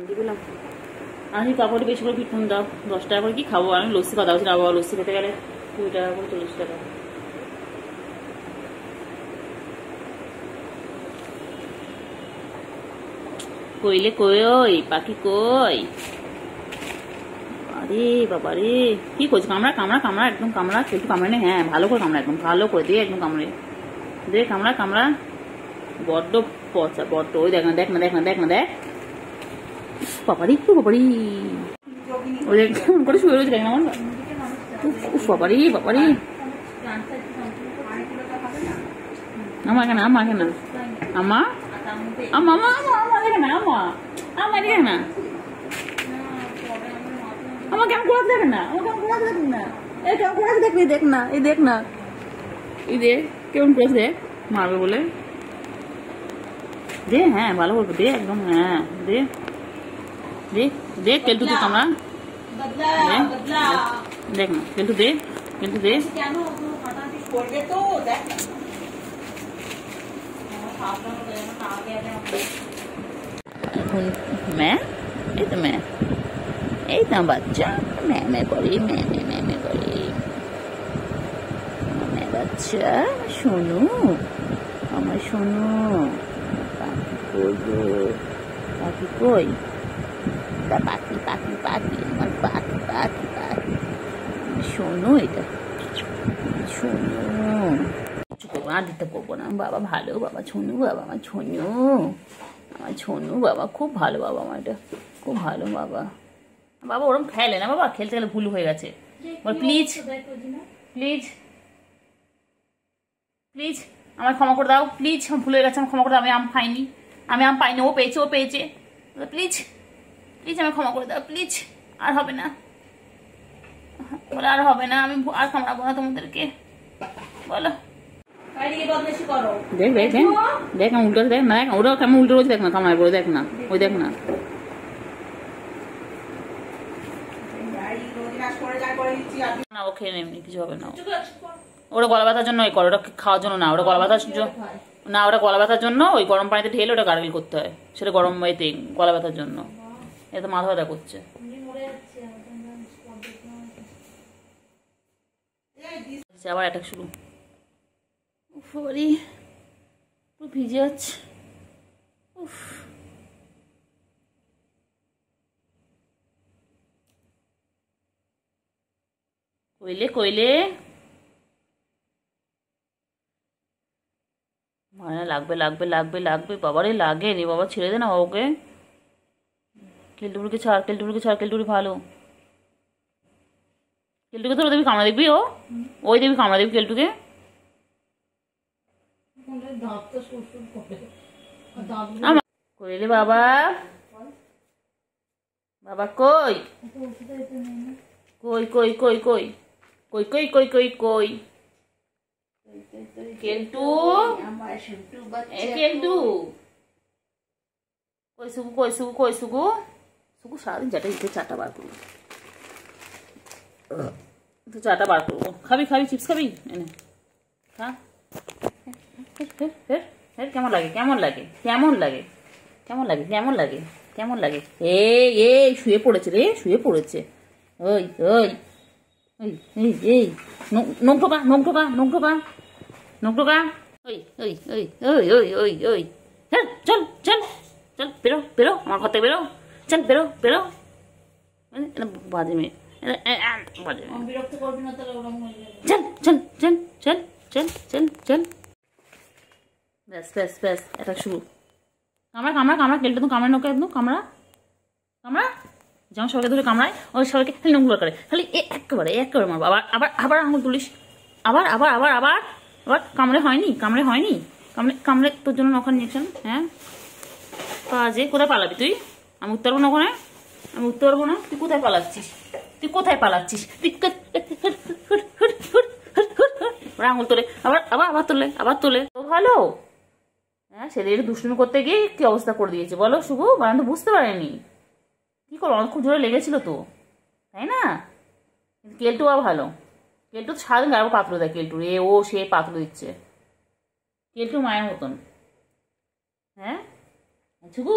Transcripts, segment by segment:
দিলাম আমি কাপড়ে বেশি করে পিঠুন দাও 10 টাকা করে কি খাবো আমি লস্যি কথা বলছি না বাবা লস্যি খেতে গেলে 2 টাকা করে 40 টাকা কইলে কই পাখি কই আরে বাবা রে কি করছিস কামড়া কামড়া কামড়া একদম কামড়া একটু কামড়ে নে হ্যাঁ ভালো করে কামড়া একদম ভালো করে দিয়ে একদম কামড়ে দে কামড়া কামড়া বড্ড পচা বড্ড ওই দেখ না দেখ না দেখ না দেখ না দেখ বাবারি একটু বাবারি ওই দেখ কেমন করে শুয়ে রয়েছে দেখ না আমার বাবারি বাবারি আমা এখানে আমা এখানে আমা আমা আমা আমা এখানে আমা আমা এখানে না আমার কেমন করে দেখেন না আমার কেমন করে দেখেন না এই কেমন করে দেখবি দেখ না এই দেখ না এই দেখ কেমন করে দেখ মারবে বলে দে হ্যাঁ ভালো করবো দে একদম হ্যাঁ দে দে দেখ কেলটু তুই তোমরা দেখ না কেলটু দে কেলটু দে এখন मैं এই তো मैं এই তো বাচ্চা मैं করি मैं করি मैं বাচ্চা শোনো আমার শোনো পাখি করবো পাখি কই তা পাখি পাখি পাখি আমার পাখি পাখি পাখি শোনো এটা শোনো কিছু করবো না দিতে করবো না বাবা ভালো বাবা ছোনু বাবা আমার ছোনু বাবা খুব ভালো বাবা আমার এটা খুব ভালো বাবা বাবা ওরম খেলে না বাবা খেলতে গেলে ভুল হয়ে গেছে প্লিজ প্লিজ প্লিজ আমার ক্ষমা করে দাও প্লিজ আমার ভুল হয়ে গেছে আমার ক্ষমা করে দাও আমি আম খাইনি আমি আম পাইনি ও পেয়েছে প্লিজ প্লিজ আমার ক্ষমা করে দাও প্লিজ আর হবে না বলে আর হবে না আমি আর কামড়াবো না তোমাদেরকে বলো দেখ দেখ দেখ দেখ উল্টো দেখ না ওরা কেমন উল্টো রয়েছে দেখ না কামড়ায় বলে দেখ না ওই দেখ না ও খেয়ে এমনি কিছু হবে না ওরা গলা ব্যথার জন্য ওই করে ওটা খাওয়ার জন্য না ওরা গলা ব্যথার না ওটা গলা ব্যথার জন্য ওই গরম পানিতে ঢেলে ওটা গার্গেল করতে হয় সেটা গরম এতে গলা ব্যথার জন্য এতে মাথা ব্যথা করছে আবার অ্যাটাক শুরু উফ বাড়ি পুরো ভিজে যাচ্ছে উফ কইলে মানে লাগবে বাবারে লাগে রে বাবা ছেড়ে দে না ওকে কেলটুরিকে ছাড় কেলটুরি ভালো কেলটুকে তো দেখবি কামড়া দেখবি ওই দেখবি কামড়া দেখবি কেলটুকে কইলে বাবা বাবা কই কেলটু কেলটু কই সুগু সারাদিন চাটা বার করবো চাটা বার করবো খাবি চিপস খাবি এনে খা কেমন লাগে এই শুয়ে পড়েছে রে ওই নখ ঢোকা ওই চল বেরো আমার ঘর থেকে বেরো চল বেরো বাজে মেয়ে চল ব্যাস এটা শুরু কামড়া কেলটা তো কামড়া নোকে একদম কামড়া যেমন সবাইকে ধরে কামড়ায় ওই সবাইকে খালি নোংরা করে খালি একেবারে মারবো আবার আঙুল তুলিস আবার কামড়ে হয়নি কামড়ে তোর জন্য নখান ইঞ্জেকশন হ্যাঁ কাজে কোথায় পালাবি তুই আমি উঠতে পারবো না ওখানে তুই কোথায় পালাচ্ছিস আঙুল তোলে আবার তোলে তো ভালো হ্যাঁ ছেলের দুষ্টুমি করতে গিয়ে কি অবস্থা করে দিয়েছে বলো শুভ বারান তো বুঝতে পারেনি কি করো আমার খুব জোরে লেগেছিল তো তাই না কেলটু ভালো কেলটু তো সারাদিন গাড়ি পাত্র দেয় কেলটুর সে পাত্র দিচ্ছে কেলটু মায়ের মতন হ্যাঁ শুভু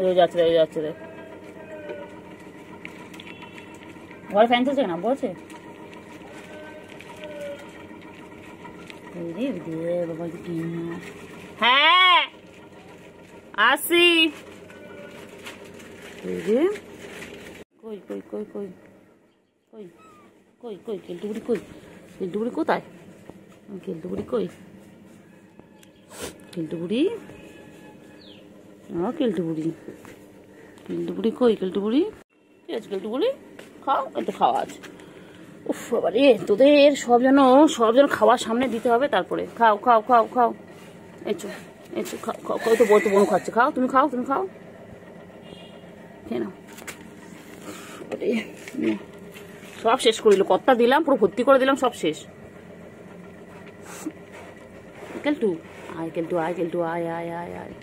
ওই যাচ্ছে রে, যাচ্ছে রে। ঘরে ফ্যান চলছে না, বলছে বাবা কি। হ্যাঁ আসি। কই কই কই কই কই কই কই কেলটুবুড়ি কই? কেলটুবুড়ি কোথায়? কেলটুবুড়ি কই? কেলটুবুড়ি, কেলটুবুড়ি, কেলটুবুড়ি কই? কেলটুবুড়ি কি আছে? কেলটুবুড়ি খাও, একটু খাওয়া আছে। উফ বাবা রে, তোদের সব যেন খাওয়ার সামনে দিতে হবে, তারপরে খাও খাও খাও খাও। এসো এসো, খাও খাও। তো বলতো বোন খাচ্ছে, খাও তুমি, খাও তুমি, খাও খেয়ে নাও। সব শেষ করিল, কত্তা দিলাম, পুরো ভর্তি করে দিলাম, সব শেষ। কেলটু আয়, কেলটু আয়, কেলটু আয় আয় আয় আয়।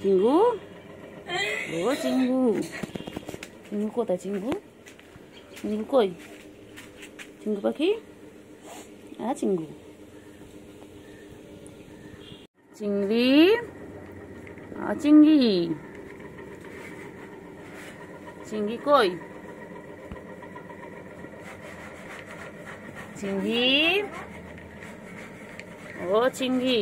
চিঙ্গু, ও চিঙ্গু, চিঙ্গু কোথায়? চিঙ্গু, চিঙ্গু কই? চিঙ্গু পাখি, চিঙ্গু, চিংড়ি, চিংড়ি, চিংড়ি কই? চিংড়ি, ও চিংড়ি,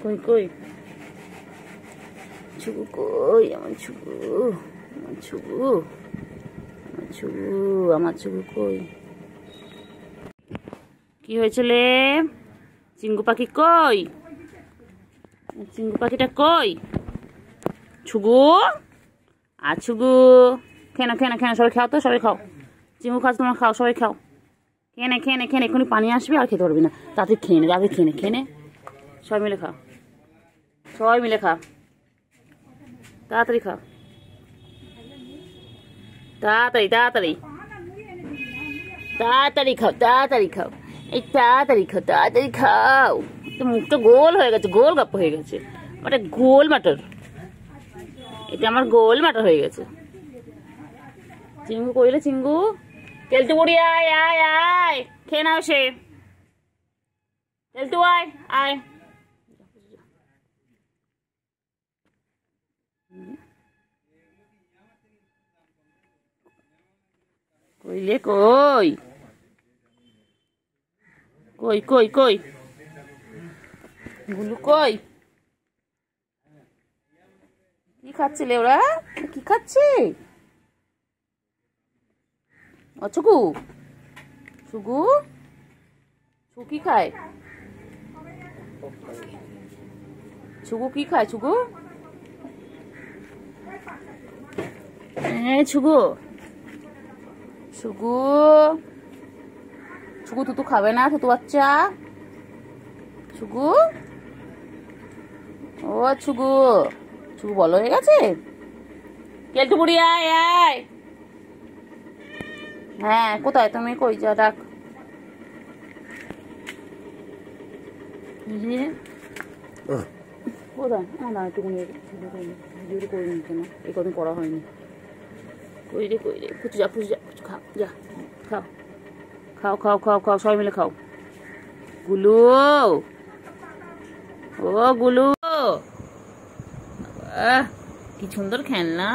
কই কই? ছুগু কই? আমার ছুগু, আমার ছুগু, আমার ছুগু, আমার ছুগু কই? কি হয়েছিল? চিঙ্গু পাখি কই? চিঙ্গু পাখিটা কই? ছুগু, আর ছুগু, খেয়ে না খেয়ে না খেয়ে না, সবাই খাও তো, সবাই খাও। চিঙ্গু খাও, তোমার খাও, সবাই খাও। খেয়ে নে খেয়ে নে খেয়ে নে, এক্ষুনি পানি আসবে, আর খেতে পারবি না। তাড়াতাড়ি খেয়ে নে, তাড়াতাড়ি খেয়ে নে, খেয়ে নে, সবাই মিলে খাও, সবাই মিলে খা, তাড়াতাড়ি খাও, তাড়াতাড়ি তাড়াতাড়ি তাড়াতাড়ি খাও, তাড়াতাড়ি খাও, এই তাড়াতাড়ি খাও, তাড়াতাড়ি খাও। তো মুখটা গোল হয়ে গেছে, গোল গাপ্প হয়ে গেছে, ওটা গোল মাটার, এটা আমার গোল মাটার হয়ে গেছে। চিঙ্গু কইলে? চিঙ্গু, কেলটু বুড়ি আয় আয় আয়, খেয়ে নাও সে। কেলটু আয় আয়। কইলে কই? কই কই কই? গুলু কই? কি খাচ্ছিলে ওরা? কি খাচ্ছে? ছুগু, ছুগু, ছুগু কি খায়? ছুগু কি খায়? ছুগু, ছুগু, ছুগু, ছুগু তুতু খাবে না? তুতু বাচ্চা, ছুগু, ও ছুগু, ছুগু বলো হয়ে গেছে। কেলটু বুড়ি আয় আয়। হ্যাঁ কোথায় তুমি? কই যা, ডাক। কোথায়? না একটুকুনি ভিডিওটা করে নিতে না, এই কদিন করা হয়নি। কই রে কই রে? ফুচু যা, ফুচু যা, খাও যা, খাও খাও খাও খাও খাও, সবাই মিলে খাও। গুলু, ও গুলু, কি সুন্দর খেলনা,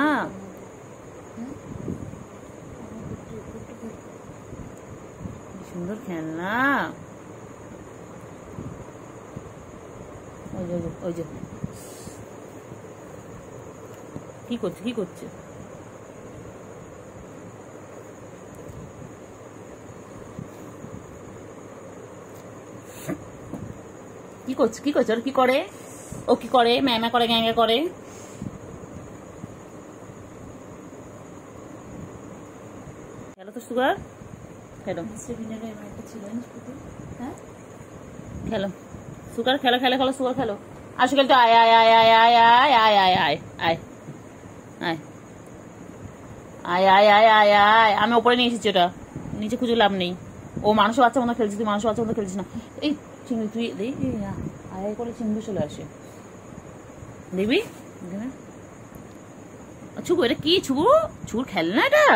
কি সুন্দর খেলনা। ওই যে ওই যে, কি করছে? কি করছে? কি করছে? কি করছে? ওর কি করে? ও কি করে? ম্যামা করে, গ্যাঙ্গা করে। খেলো তো সুগার, খেলো, খেলো সুগার, খেলো খেলো খেলো, সুগার খেলো। আসো খেলতো, আয় আয় আয় আয় আয় আয় আয় আয় আয় আয় আয় আয় আয় আয় আয় আয়। আমি ওপরে নিয়ে এসেছি ওটা, নিচে খুঁজে লাভ নেই। ও মানুষের বাচ্চা মতো খেলছিস, তুই মানুষের বাচ্চা মতো খেলছিস না। এই চিংড়ি তুই আয় করে চিংড়ি চলে আসে, দেখবি ছুকু, এটা কি ছুকু? ছুকুর খেলনা এটা?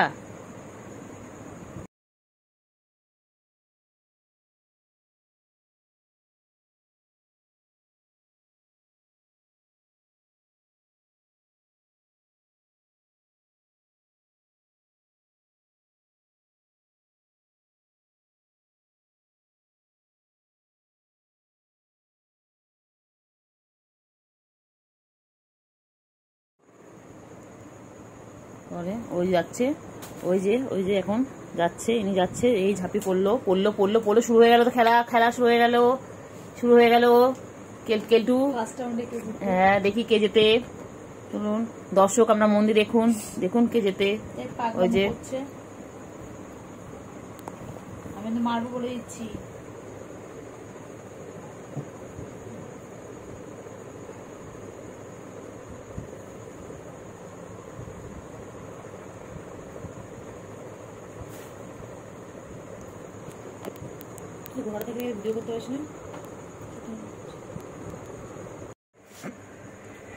বলে ওই যাচ্ছে, ওই যে এখন যাচ্ছে, ইনি যাচ্ছে, এই ঝাঁপি পড়লো পড়লো পড়লো পড়লো, শুরু হয়ে গেল তো খেলা, খেলা শুরু হয়ে গেল, শুরু হয়ে গেল। কেলটু, হ্যাঁ দেখি কে যেতে। চলুন দর্শক, আমরা মন্দির দেখুন, দেখুন কে যেতে। ওই যে আমি তো মারবো বলে দিচ্ছি। ঘর থেকে ভিডিও করতে পারিস না?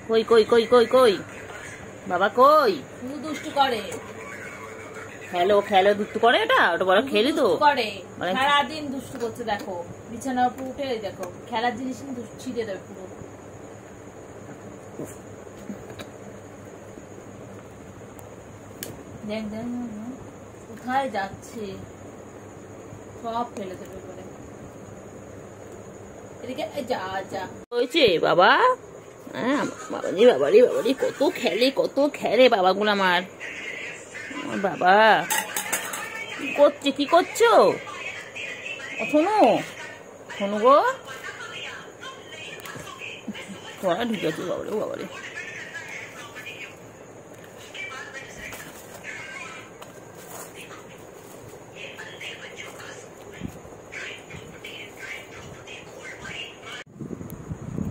কই কই কই কই কই বাবা কই? শুধু দুষ্টু করে। খেলো খেলো, দুষ্টু করে, এটা ওটা বড় খেলি তো করে, মানে সারাদিন দুষ্টু করছে। দেখো বিছানার উপর উঠে, দেখো খেলার জিনিস ছিঁড়ে দেবে পুরো। দেখ দেখ কোথায় যাচ্ছে, সব ফেলে দেবে করে। এদিকে যা যা হয়েছে বাবা। হ্যাঁ বাবারি বাবারি বাবারি, কত খেলে কত খেলে বাবাগুলো আমার। বাবা করছে, কি করছো শোনো? শোনো গো, তোরা ঢুকেছো বাবারে বাবারে।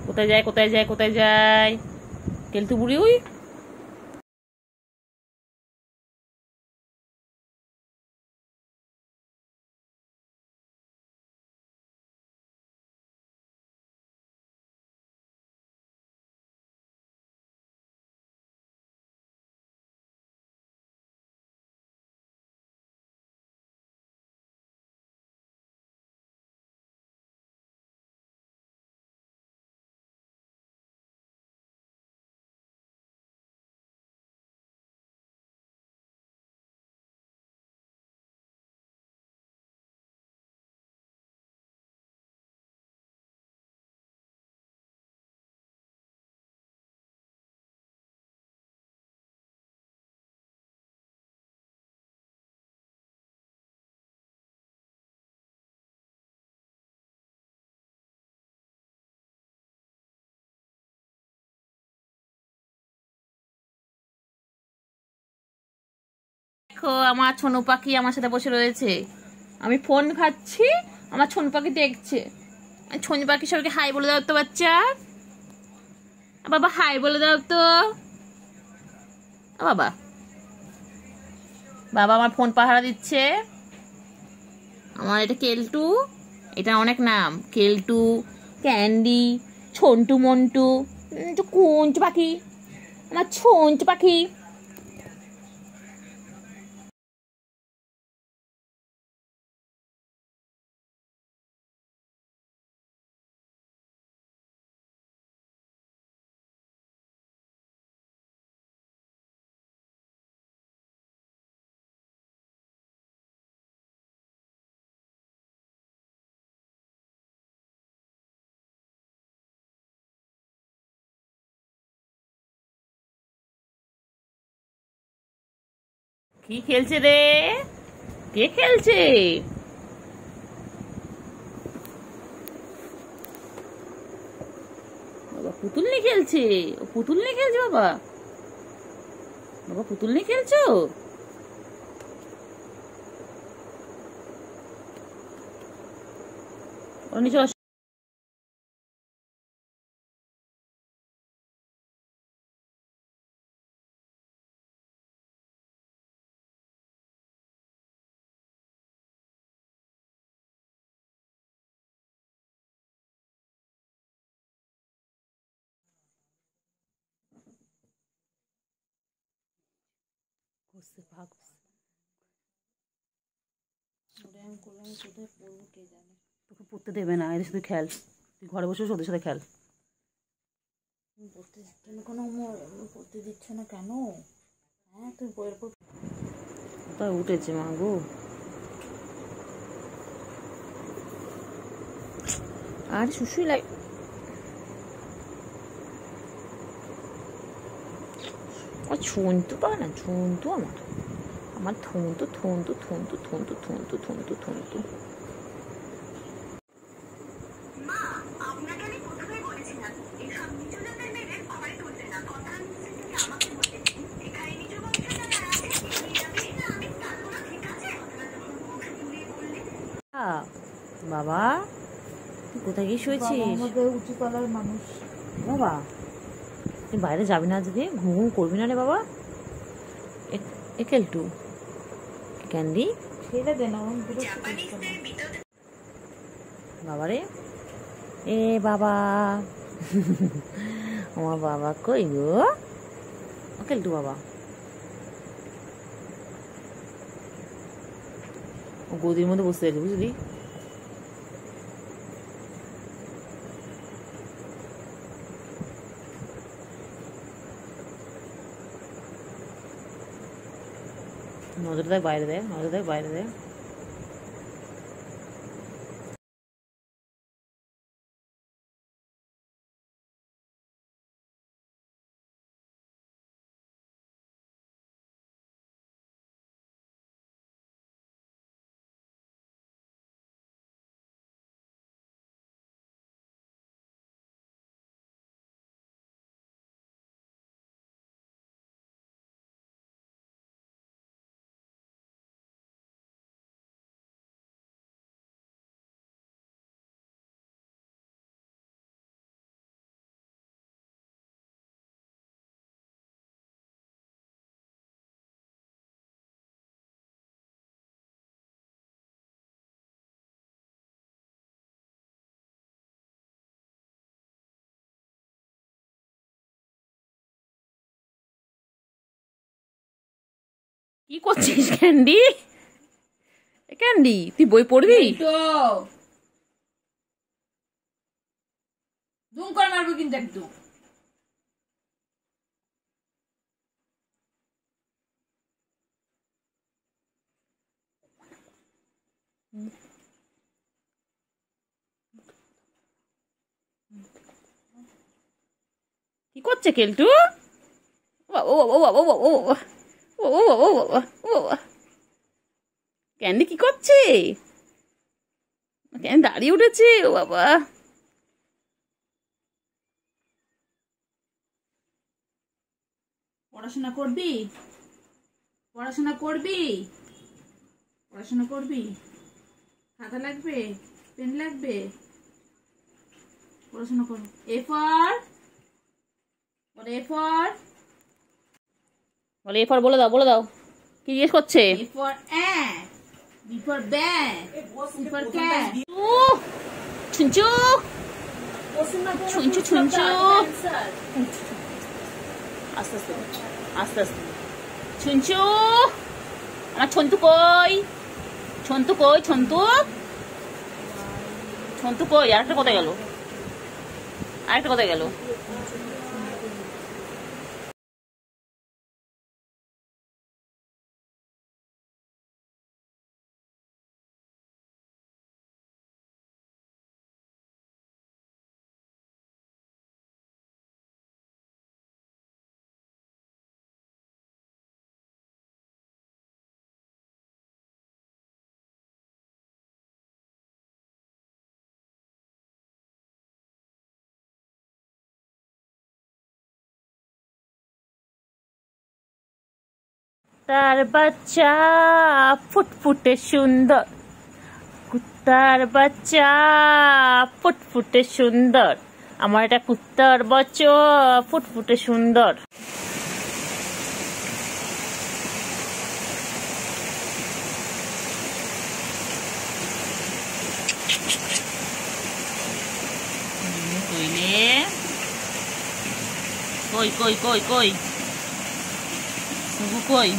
কোথায় যায় কোথায় যায় কোথায় যায় কেলটু বুড়ি? ওই দেখো, আমার ছোনু পাখি আমার সাথে বসে রয়েছে, আমি ফোন খাচ্ছি, আমার ছোনু পাখি দেখছে। ছোনু পাখি সবাইকে হাই বলে দাও তো বাচ্চা, বাবা হাই বলে দাও তো বাবা। বাবা আমার ফোন পাহারা দিচ্ছে। আমার এটা কেলটু, এটা অনেক নাম, কেলটু, ক্যান্ডি, ছন্টু মন্টু, কুঞ্চ পাখি, আমার ছঞ্চ পাখি। কি খেলছে রে? কে খেলছে? বাবা পুতুল নিয়ে খেলছে, ও পুতুল নিয়ে খেলছে বাবা। বাবা পুতুল নিয়ে খেলছো? ওর নিচে ঘুরছে পা ঘুরছে। আমি করলাম কোথায় পড়বো কে জানে। তোকে পড়তে দেবে না, এদের সাথে খেল, তুই ঘরে বসে ওদের সাথে খেল। পড়তে তুমি কোনো পড়তে দিচ্ছ না কেন? হ্যাঁ তুই বইয়ের পর কোথায় উঠেছে মা গো। আর শুশুই লাগে। ও ছুনতু পারে না, ছুনতু আমার থুনতু থুনতু থুনতু থুনতু থুনতু থুনতু থুনতু। বাবা তুই কোথায় গিয়ে শুয়েছিস? উঁচু তলার মানুষ। বাবা তুই বাইরে যাবি না আজকে? ঘুম ঘুম করবি না রে বাবা? একেলটু ক্যান্ডি ছেড়ে দে না, বাবা রে। এ বাবা আমার বাবা কই গো? কেলটু বাবা ও গদির মধ্যে বসে আছে বুঝলি। নজর দেয় বাইরে দেয়, নজর দেয় বাইরে দেয়। কি করছিস ক্যান্ডি? ক্যান্ডি তুই বই পড়বি? দুম করে মারবো কিন্তু একটু। কি করছে কেলটু? ক্যান্ডি কি করছে? ক্যান্ডি দাঁড়িয়ে উঠেছে। ও বাবা পড়াশোনা করবি? পড়াশোনা করবি? পড়াশোনা করবি? খাতা লাগবে, পেন লাগবে, পড়াশোনা কর। এ ফর বলে, এ ফর বলে, এ ফর বলে দাও, বলে দাও। কি জিজ্ঞেস করছে? A for at, B for bat, C for cat. ছুঁচু ছুঁচু ছুঁচু। আস্তে আস্তে আস্তে আস্তে। ছুঁচু আমার ছন্তু কই? ছন্তু কই? ছন্তু ছন্তু কই? আরেকটা কোথায় গেল? আরেকটা কোথায় গেল? কুত্তার বাচ্চা ফুটফুটে সুন্দর, কুত্তার বাচ্চা ফুটফুটে সুন্দর, আমার এটা কুত্তার বাচ্চা ফুটফুটে সুন্দর। কই কই কই কই কই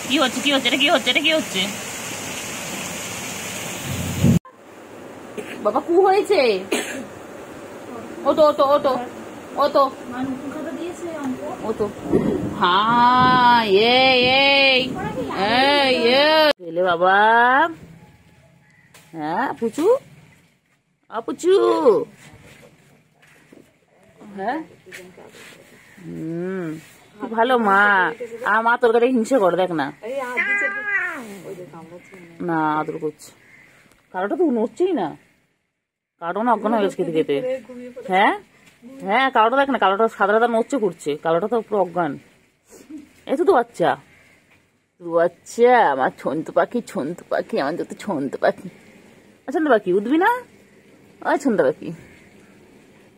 কি হচ্ছে কি হচ্ছে এটা কি হচ্ছে এটা কি হচ্ছে বাবা কু হয়েছে ওটো ওটো ওটো ওটো ওটো হ্যাঁ এই বাবা হ্যাঁ পুচু পুচু হ্যাঁ ভালো মা আর মা তোর কাছে হিংসে করে দেখ না না আদর করছে কারোটা তো নড়ছেই না কারোটা না অজ্ঞান হয়ে গেছে খেতে খেতে হ্যাঁ হ্যাঁ কালোটা দেখ না কালোটা সাদা সাদা নড়ছে করছে কালোটা তো পুরো অজ্ঞান এই তো বাচ্চা বাচ্চা আমার ছন্তু পাখি আমার তো ছন্তু পাখি ছন্তু পাখি উঠবি না ছন্তু পাখি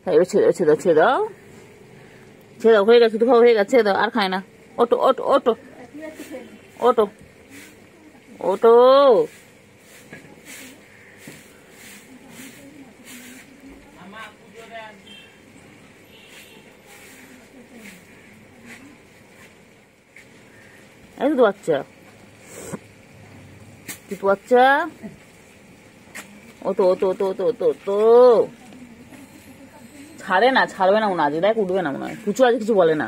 এবার ছেড়ে দাও হয়ে গেছে দুটো হয়ে গেছে ছেড়ে দাও আর খায় না ওটো ওটো ওটো ওটো ওটো এই তো বাচ্চা দুটো বাচ্চা ওটো ওটো ওটো ওটো ওটো ওটো ছাড়বে না মনে হয় দেখ উঠবে না মনে হয় পুচু আজ কিছু বলে না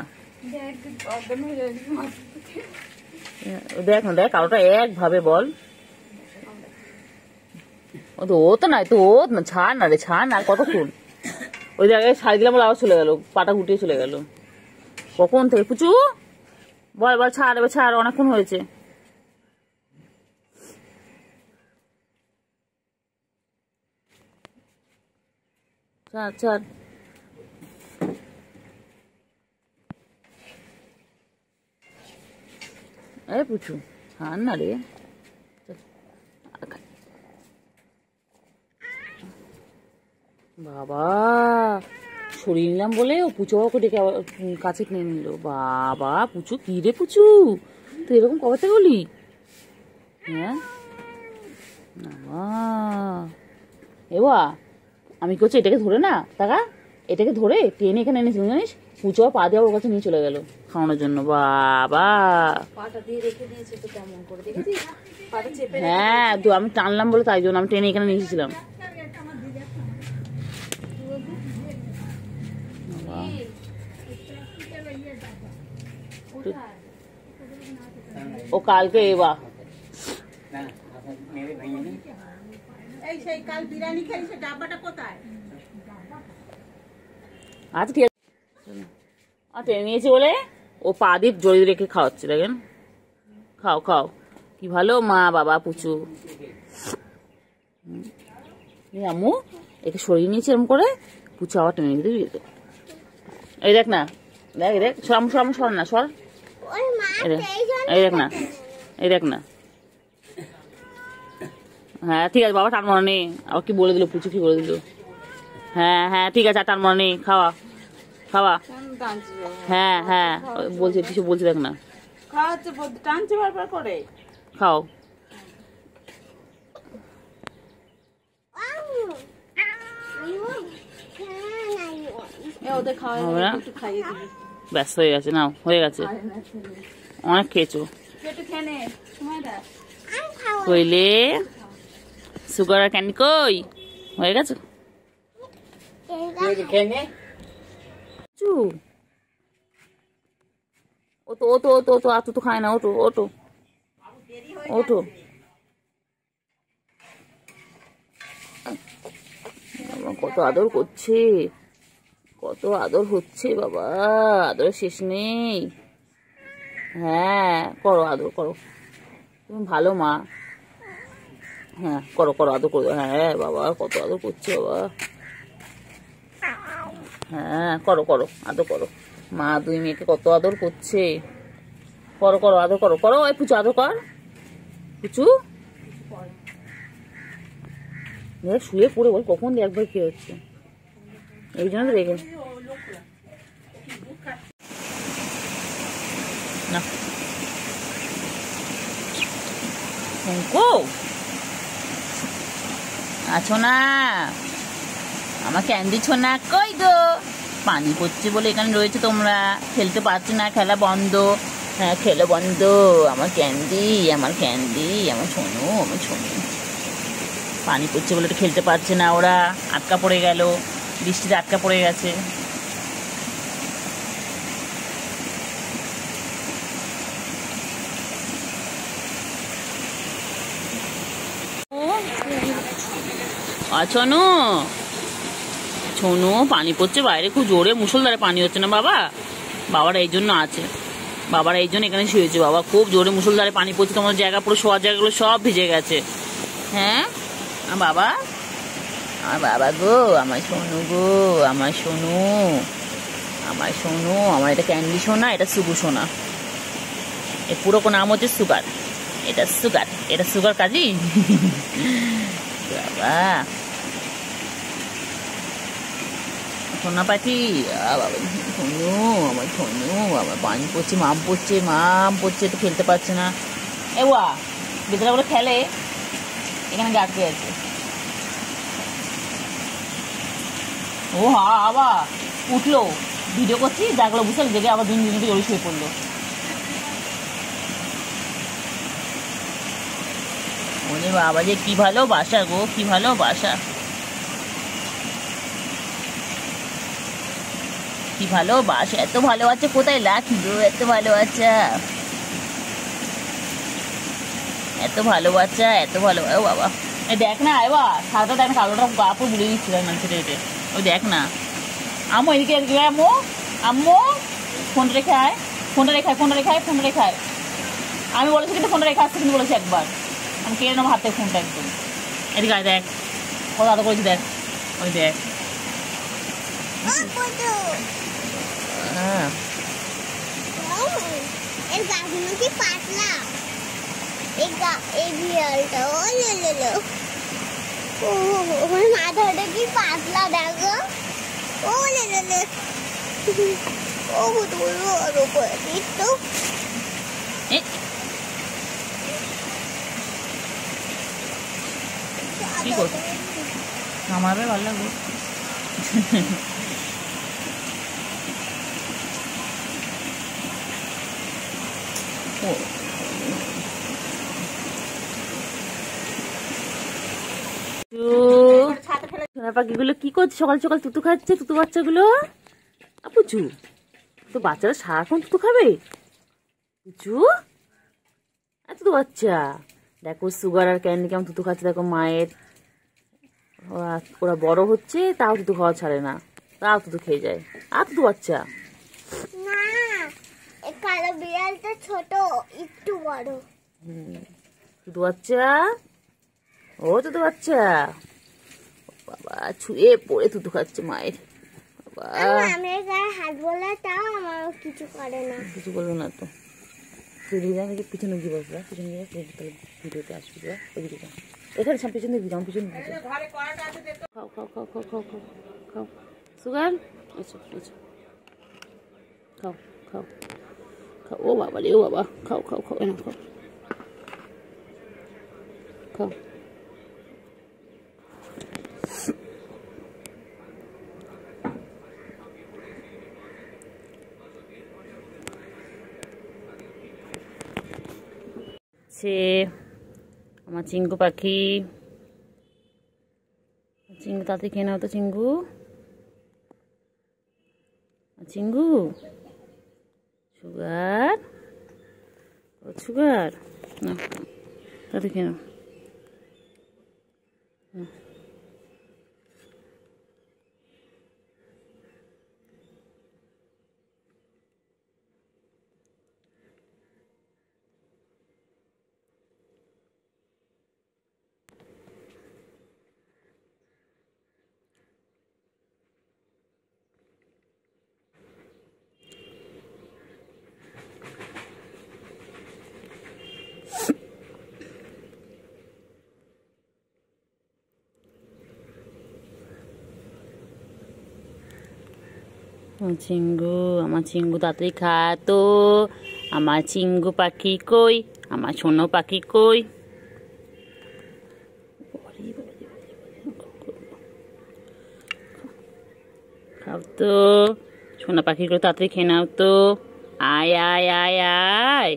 দেখ না দেখ কারোটা একভাবে বল ও তো না তো ও না ছাড় না রে ছাড় না আর কতক্ষণ ওই জায়গায় ছাড় দিলাম বলে আবার চলে গেল পাটা গুটিয়ে চলে গেল কখন থেকে পুচু বল বল ছাড় এবার ছাড় অনেকক্ষণ হয়েছে ছাড় ছাড় পুচু ছাড় না রে বাবা সরিয়ে নিলাম বলে ও পুচু বাবাকে ডেকে কাছে কিনে নিল বাবা পুচু কি রে পুচু তুই এরকম কবে থেকে বলি হ্যাঁ এবা আমি করছি এটাকে ধরে না টাকা এটাকে ধরে টেনে এখানে এনেছি জানিস পুচু পা দিয়ে ওর কাছে নিয়ে চলে গেল খাওয়ানোর জন্য বাবা হ্যাঁ তো আমি টানলাম বলে তাই জন্য আমি টেনে এখানে নিয়ে এসেছিলাম ও কালকে এবা আচ্ছা ঠিক আছে টেনে নিয়েছে বলে ও পা দিয়ে জড়িয়ে রেখে খাওয়াচ্ছে দেখেন খাও খাও কি ভালো মা বাবা পুচু আম্মু একে সরিয়ে নিয়েছে এরকম করে পুচু আবার টেনে নিতে দিতে এই দেখ না দেখ সর না সর এই দেখ না হ্যাঁ ঠিক আছে বাবা টান মনে নেই আবার কি বলে দিল পুচু কি বলে দিল হ্যাঁ ঠিক আছে আর টান মনে নেই খাওয়া হ্যাঁ বলছে কিছু বলছে দেখ না খাও ব্যস্ত হয়ে গেছে নাও হয়ে গেছে অনেক খেয়েছো কইলে সুগার আর ক্যান্ডি কই হয়ে গেছে ওটো আতো তো খায় না ওটো কত আদর করছে কত আদর হচ্ছে বাবা আদর শেষ নেই হ্যাঁ করো আদর করো তুমি ভালো মা হ্যাঁ করো আদর করো হ্যাঁ বাবা কত আদর করছে বাবা হ্যাঁ করো আদর করো মা দুই মেয়েকে কত আদর করছে করো আদর করো ওই পুচু আদর কর পুচু শুয়ে পড়ে বল কখন একবার কি হচ্ছে এই জন্য তো রেখে না আছো না আমার ক্যান্ডি ছোনা কই গো পানি পড়ছে বলে এখানে রয়েছে, তোমরা খেলতে পারছি না, খেলা বন্ধ। হ্যাঁ, খেলা বন্ধ। আমার ক্যান্ডি, আমার ক্যান্ডি, আমার সোনু, আমার সোনু। পানি পড়ছে বলে তো খেলতে পারছে না ওরা, আটকা পড়ে গেল, বৃষ্টিতে আটকা পড়ে গেছে। সোনু, সোনু, পানি পড়ছে বাইরে খুব জোরে, মুষলধারে পানি হচ্ছে না বাবা? বাবারা এই জন্য আছে, বাবারা এই জন্য এখানে শুয়েছে। বাবা খুব জোরে মুষলধারে পানি পড়ছে, তোমার জায়গা পুরো শোয়ার জায়গাগুলো সব ভিজে গেছে। হ্যাঁ বাবা, আমার বাবা গো, আমার সোনু গো, আমার সোনু, আমার সোনু। আমার এটা ক্যান্ডি সোনা, এটা সুগু সোনা। এর পুরো নাম হচ্ছে সুগার। এটা সুগার, এটা সুগার কাজী। বাবা সোনা পাখি, বাবা সোনু, আমার সোনু। আমার পানি পড়ছে, মাম পড়ছে, মাম পড়ছে, তো খেলতে পারছে না। এ ওয়া ভিতরে বলে খেলে, এখানে গাড়তে আছে। ও হ্যাঁ, আবার উঠলো, ভিডিও করছি, জাগলো, বুঝতে জেগে আবার দিন দিনকে জড়ি শুয়ে পড়লো। ওরে বাবা যে কি ভালোবাসা গো, কি ভালোবাসা, কি ভালোবাসা, এত ভালোবাসা কোথায় রাখি গো, এত ভালোবাসা, এত ভালোবাসা, এত ভালো। ও বাবা, এই দেখ না, এবার সারাটা দেখ না, কালোটা গাপুর বুড়ে দিচ্ছি, দেখ না ছেটে হেঁটে। ওই দেখ না, আম্মু এদিকে এদিকে, আম্মু, আম্মু ফোনটা রেখে আয়, ফোনটা রেখে আয়, ফোনটা রেখে আয়, ফোনটা রেখে আয়। আমি বলেছি কিন্তু ফোনটা রেখে আসতে, কিন্তু বলেছি একবার, আমি কেড়ে নেবো হাত থেকে ফোনটা একদম। এদিকে আয়, দেখ কত আদর করেছি, দেখ ওই দেখ। হ্যাঁ পাতলা এই বিড়ালটা, ও লো, ওর মাথাটা কি পাতলা দেখো, ও লো, ও বলবো আর উপরে তো কি করছো, আমারে ভালো লাগবে। সোনা পাখিগুলো কি করছে, সকাল সকাল তুতু খাচ্ছে, তুতু বাচ্চাগুলো। পুচু, তো বাচ্চারা সারাক্ষণ তুতু খাবে? পুচু, তুতু বাচ্চা দেখো, সুগার আর ক্যান্ডি কেমন তুতু খাচ্ছে দেখো মায়ের। ওরা বড় হচ্ছে, তাও তুতু খাওয়া ছাড়ে না, তাও তুতু খেয়ে যায়। আর তুতু বাচ্চা না, কালো বিড়ালটা ছোট, একটু বড়। তুতু বাচ্চা, ও তুতু বাচ্চা, বাবা ছুঁয়ে পড়ে তুতু খাচ্ছে মায়ের। বাবা আমি গায়ে হাত বলে, তাও আমার কিছু করে না, কিছু বলবো না তো। তুই পিছনে গিয়ে বসবা, পিছনে গিয়ে তাহলে ভিডিওতে আসবি, ওইদিকে যা, এখানে সব পিছনে দিবি, আমার পিছনে দিবি। খাও খাও খাও খাও খাও খাও খাও সুগার, আচ্ছা আচ্ছা, খাও খাও খাও। ও বাবা রে, ও বাবা, খাও খাও খাও, এনে খাও খাও। আমার চিঙ্গু পাখি, চিঙ্গু তাতে খেয়ে নাও তো, চিঙ্গু, চিঙ্গু, সুগার, ও সুগার, না তাতে খেয়ে নাও। চিঙ্গু, আমার চিঙ্গু তাড়াতাড়ি খা তো, আমার চিঙ্গু পাখি কই, আমার সোনো পাখি কই। খাও তো সোনা পাখিগুলো, তাড়াতাড়ি খেয়ে নাও তো। আয় আয় আয় আয়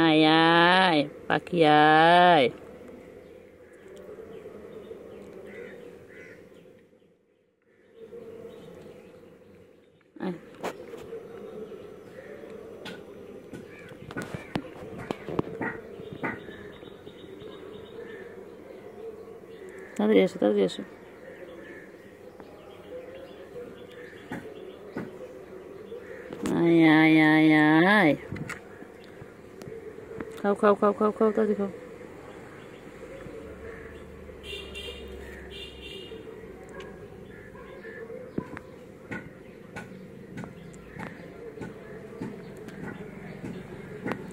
আয় আয় পাখি আয়। আয়। তাড়াতাড়ি এসো, তাড়াতাড়ি এসো। আয় আয় আয় আয়। খাও খাও খাও খাও খাও, তাড়াতাড়ি খাও।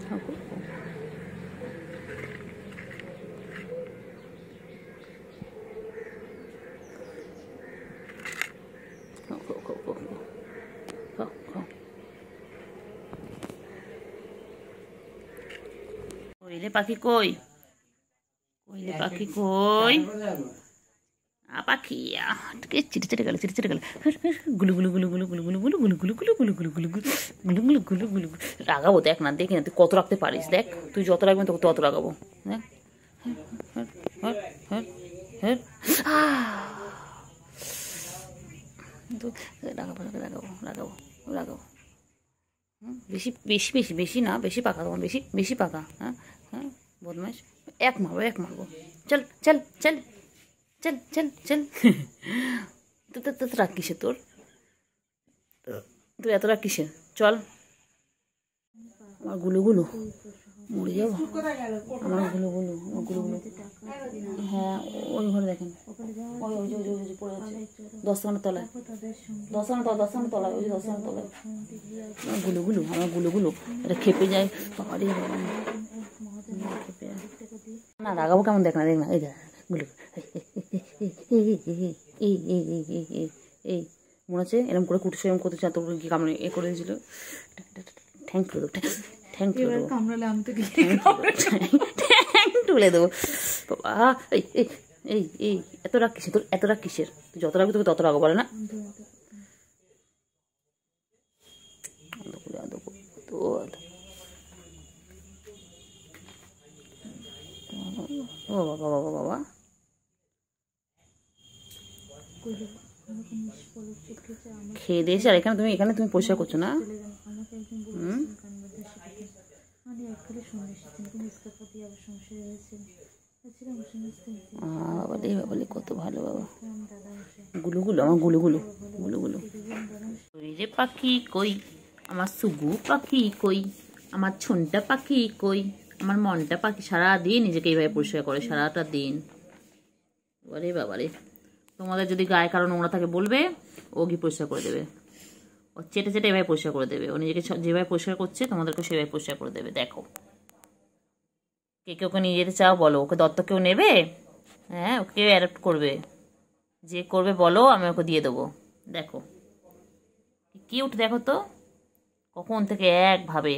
খাও, খাও, খাও। খাও খাও খাও খাও খাও খাও। কইলে পাখি কই? কইলে পাখি কই? পাখি চিটে চিটে গেল, চিটে চিটে গেল। গুলু গুলু গুলু গুলু গুলু গুলু গুলু গুলু গুলু গুলু গুলু গুলু গুলু গুলু গুলু গুলু গুলু গুলু। রাগাবো দেখ না, দেখি না তুই কত রাখতে পারিস। দেখ তুই যত রাখবেন তোকে তত রাগাবো। দেখ রাগাবো রাগাবো রাগাবো রাগাবো। বেশি বেশি বেশি বেশি না, বেশি পাকা তোমার, বেশি বেশি পাকা। হ্যাঁ হ্যাঁ বদমাইশ। এক মারবো এক মারবো। চল চল চল চল চল চল। তো তো তো রাগ কিসের তোর? তুই এত রাগ কিসের? চল। আমার গুলো গুলো মরে যাবো। আমার গুলো গুলো, আমার গুলো গুলো। হ্যাঁ ওই ঘরে দেখেন, ওই ওই যে ওই যে পড়ে আছে 10 খানার তলায়, 10 খানার তলায়, 10 খানার তলায়, ওই যে 10 খানার তলায়। আমার গুলো গুলো, আমার গুলো গুলো। এটা খেপে যায়। বাবারে খেপে যায় না। রাগাবো কেমন দেখ না, দেখ না। এই দেখ গুলো। এই মনে আছে এরকম করে কুটুস এরকম করতে চান, তোর কি কামড়ে এ করে দিয়েছিল। ঠ্যাং তুলে দেবো, ঠ্যাং তুলে দেবো, ঠ্যাং তুলে দেবো বাবা। এই এই এই এই এত রাগ কিসের তোর? এত রাগ কিসের? তুই যত রাখবি তোকে তত রাগো, বলে না? ও বাবা বাবা বাবা। খেয়ে দিয়েছি। আর এখানে তুমি, এখানে তুমি পরিষ্কার করছো না? বাবালে বাবালে কত ভালো বাবা। গুলু গুলো, আমার গুলু গুলো গুলু গুলো। কই রে পাখি কই? আমার সুগু পাখি কই? আমার ছুনটা পাখি কই? আমার মনটা পাখি সারাদিন নিজেকে এইভাবে পরিষ্কার করে, সারাটা দিন। বাবারে বাবারে। তোমাদের যদি গায়ে কারো নোংরা থাকে বলবে, ও গিয়ে পরিষ্কার করে দেবে। ও চেটে চেটে এভাবে পরিষ্কার করে দেবে। ও নিজেকে যেভাবে পরিষ্কার করছে তোমাদেরকে সেভাবে পরিষ্কার করে দেবে। দেখো কে কে ওকে নিয়ে যেতে চাও বলো। ওকে দত্তক কেউ নেবে? হ্যাঁ ওকে অ্যাডপ্ট করবে। যে করবে বলো, আমি ওকে দিয়ে দেবো। দেখো কিউট, দেখো তো কখন থেকে একভাবে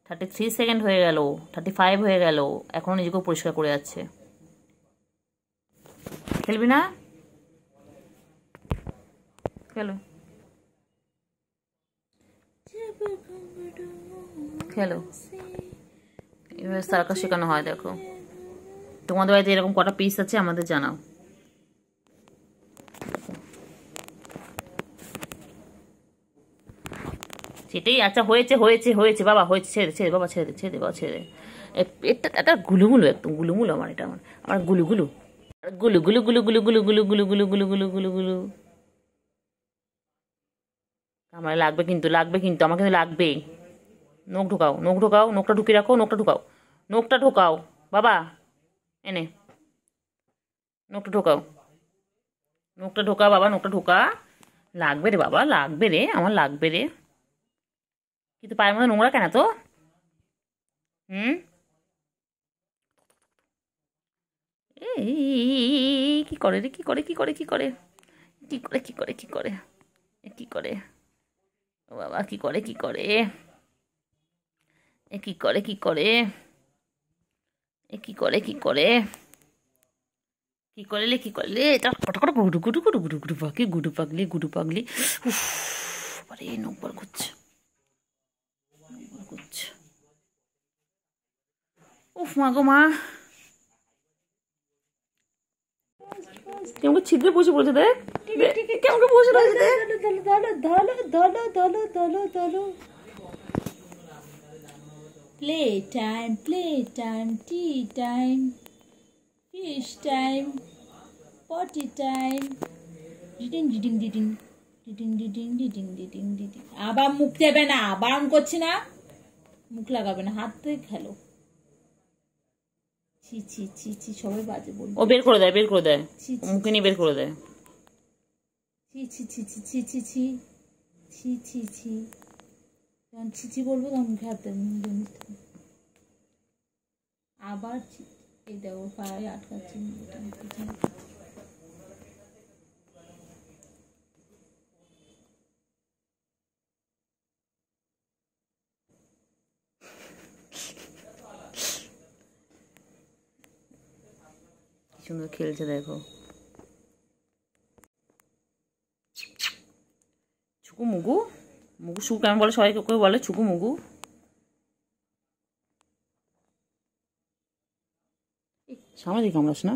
33 সেকেন্ড হয়ে গেল, 35 হয়ে গেল, এখনো নিজেকেও পরিষ্কার করে যাচ্ছে। খেলবি না? খেলো খেলো। এভাবে সার্কাস শেখানো হয়। দেখো তোমাদের বাড়িতে এরকম কটা পিস আছে আমাদের জানাও। সেটাই। আচ্ছা হয়েছে হয়েছে হয়েছে বাবা, হয়েছে। ছেড়ে ছেড়ে বাবা, ছেড়ে দে ছেড়ে দে বাবা, ছেড়ে দে। এটা এটা গুলুগুলো, একদম গুলুগুলো আমার। এটা আমার আমার গুলুগুলো গুলু গুলু গুলু গুলু গুলু গুলু গুলু গুলু গুলু গুলু গুলু গুলু। আমার লাগবে কিন্তু, লাগবে কিন্তু, আমার কিন্তু লাগবে। নখ ঢোকাও, নখ ঢোকাও, নখটা ঢুকিয়ে রাখো, নখটা ঢোকাও, নখটা ঢোকাও বাবা। এনে নখটা ঢোকাও, নখটা ঢোকা বাবা, নখটা ঢোকা। লাগবে রে বাবা, লাগবে রে, আমার লাগবে রে। কিন্তু পায়ের মধ্যে নোংরা কেন তো? এই কি করে রে? কি করে কি করে কি করে কি করে কি করে কি করে কি করে? ও বাবা কি করে কি করে? এ কি করে কি করে? এ কি করে কি করে? কি করলে কি করলে এটা কটা গুডু গুডু গুডু গুডু গুডু পাখি গুডু পাগলি গুডু পাগলি। উফ আরে নকবার করছে করছে। উফ মা গো মা, কেমন ছিদ্রে বসে পড়েছে দেখ, কেমন বসে রয়েছে দেখ। Play time, tea time, fish time, পটি টাইম। ডিডিং ডিডিং ডিডিং ডিডিং ডিডিং ডিডিং ডিডিং ডিডিং। আবার মুখ দেবে না, বারণ করছি না, মুখ লাগাবে না, হাত থেকে খেলো। ছি ছি ছি ছি, সবাই বাজে বলবে। ও বের করে দেয়, বের করে দেয়, মুখে নিয়ে বের করে দেয়। ছি ছি ছি ছি ছি ছি ছি ছি ছি ছি। যখন ছি ছি বলবো তখন মুখে হাত দেবে। আবার এই দেখো পায়ে আটকাচ্ছে। সুন্দর খেলছে দেখো। ছুকু মুগু, মুগু সুকু কেমন বলে, সবাই কেউ বলে ছুকু মুগু। সামনে দিকে কামড়াস না।